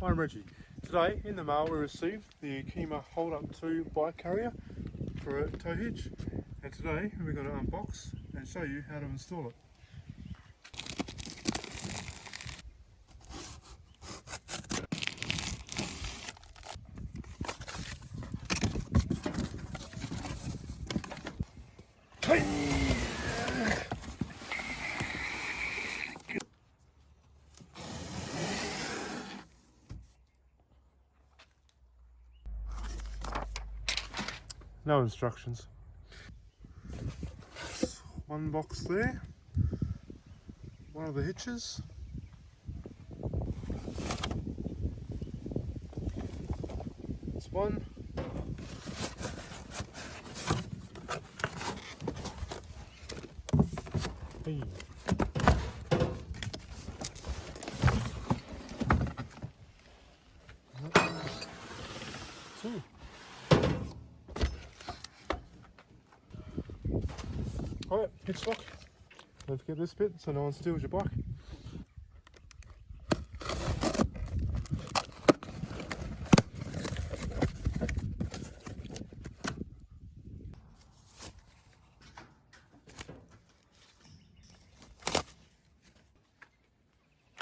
I'm Reggie. Today in the mail we received the Yakima Hold Up 2 bike carrier for a tow hitch, and today we're going to unbox and show you how to install it. No instructions. One box there, one of the hitches, this one, hey. Two. Alright, hitch lock. Don't forget this bit so no one steals your bike.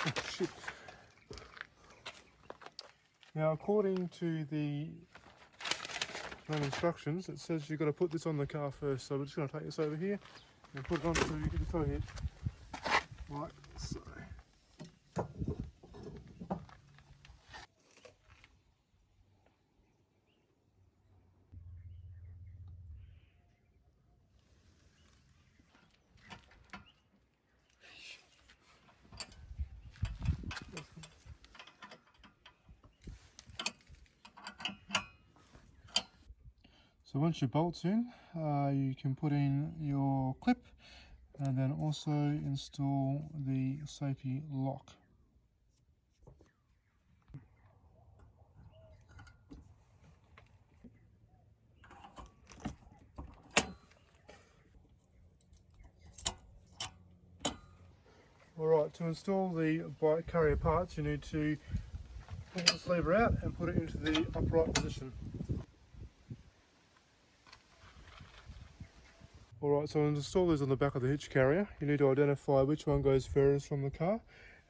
Oh shit. Now according to the instructions, it says you've got to put this on the car first, so we're just going to take this over here and put it onto the tow hitch like so. So once your bolt's in, you can put in your clip and then also install the safety lock. Alright, to install the bike carrier parts you need to pull this lever out and put it into the upright position. Alright, so to install these on the back of the hitch carrier, you need to identify which one goes furthest from the car,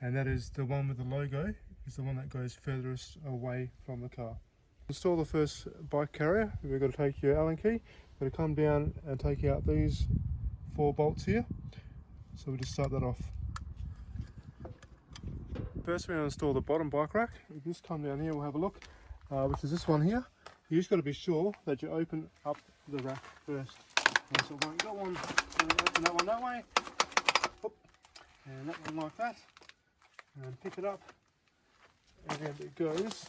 and that is the one with the logo, is the one that goes furthest away from the car. To install the first bike carrier, we've got to take your Allen key, got to come down and take out these 4 bolts here. So we just start that off. First we're going to install the bottom bike rack. If you just come down here, we'll have a look, which is this one here. You just got to be sure that you open up the rack first. And so one got one, open that one that way, and that one like that, and pick it up, and it goes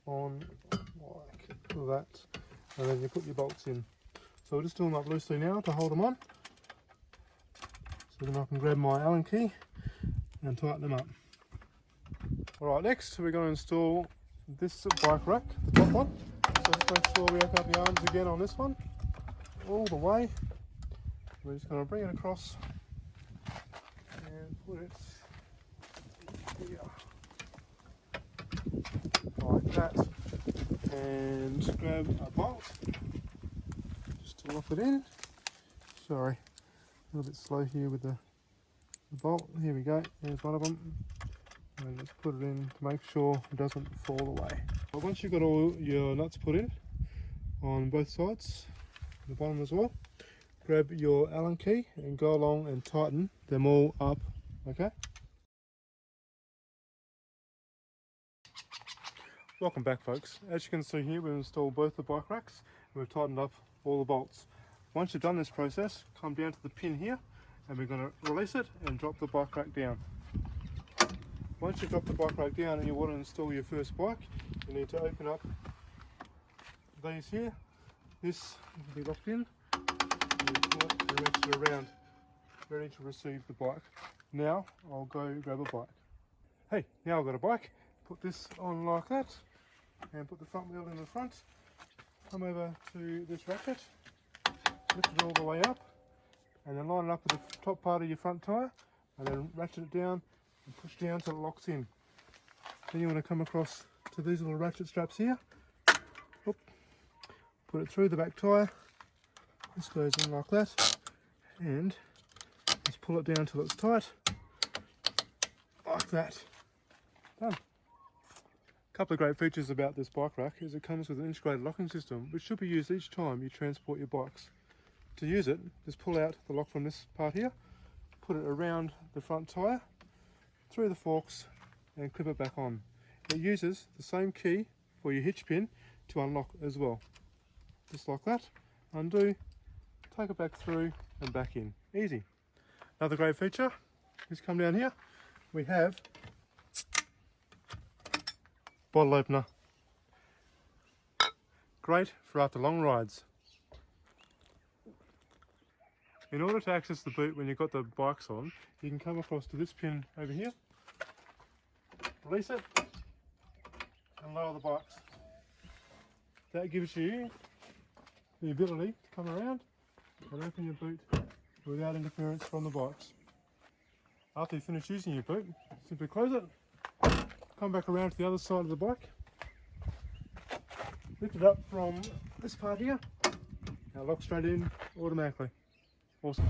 on like that, and then you put your bolts in. So we'll just do them up loosely now to hold them on, so then I can grab my Allen key and tighten them up. Alright, next we're going to install this bike rack, the top one, so just make sure we open up the arms again on this one. All the way. We're just going to bring it across and put it here like that, and grab a bolt just to lock it in. Sorry, a little bit slow here with the bolt. Here we go, there's one of them, and let's put it in to make sure it doesn't fall away. Well, once you've got all your nuts put in on both sides, the bottom as well, grab your Allen key and go along and tighten them all up, okay? Welcome back, folks. As you can see here, we've installed both the bike racks and we've tightened up all the bolts. Once you've done this process, come down to the pin here and we're going to release it and drop the bike rack down. Once you drop the bike rack down and you want to install your first bike, you need to open up these here. This will be locked in, and you pull it and wrench it around, ready to receive the bike. Now I'll go grab a bike. Hey, now I've got a bike. Put this on like that, and put the front wheel in the front. Come over to this ratchet, lift it all the way up, and then line it up with the top part of your front tyre, and then ratchet it down and push down till it locks in. Then you want to come across to these little ratchet straps here. Oop. Put it through the back tyre. This goes in like that. And just pull it down till it's tight. Like that. Done. A couple of great features about this bike rack is it comes with an integrated locking system, which should be used each time you transport your bikes. To use it, just pull out the lock from this part here, put it around the front tyre, through the forks, and clip it back on. It uses the same key for your hitch pin to unlock as well. Just like that. Undo, take it back through and back in. Easy. Another great feature is come down here. We have bottle opener. Great for after long rides. In order to access the boot when you've got the bikes on, you can come across to this pin over here, release it, and lower the bikes. That gives you the ability to come around and open your boot without interference from the bikes. After you finish using your boot, simply close it, come back around to the other side of the bike, lift it up from this part here, and lock straight in automatically. Awesome.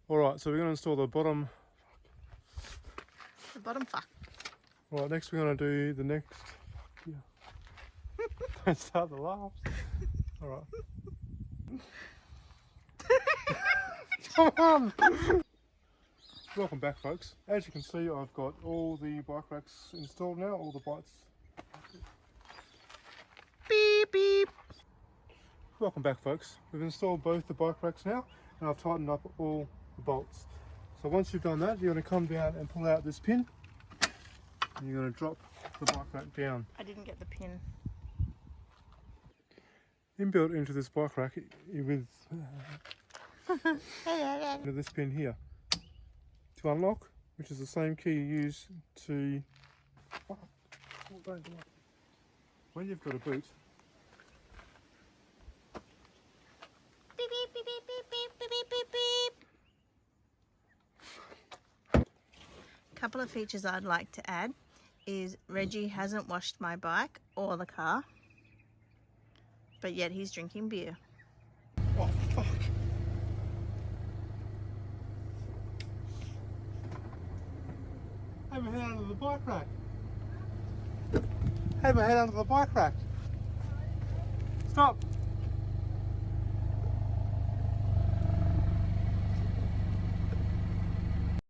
Alright, so we're going to install the bottom. The bottom fuck. Right, next we're going to do the next. Yeah. Don't start the laughs. Alright. Come on! Welcome back, folks. As you can see, I've got all the bike racks installed now, all the bikes. Beep, beep. Welcome back, folks. We've installed both the bike racks now, and I've tightened up all the bolts. So once you've done that, you're going to come down and pull out this pin, and you're going to drop the bike rack down. I didn't get the pin. Inbuilt into this bike rack with this pin here to unlock, which is the same key you use to when you've got a boot. Beep, beep, beep, beep, beep, beep, beep, beep, beep. Couple of features I'd like to add is Reggie hasn't washed my bike or the car, but yet he's drinking beer. Oh fuck! Have my head under the bike rack. Have my head under the bike rack. Stop!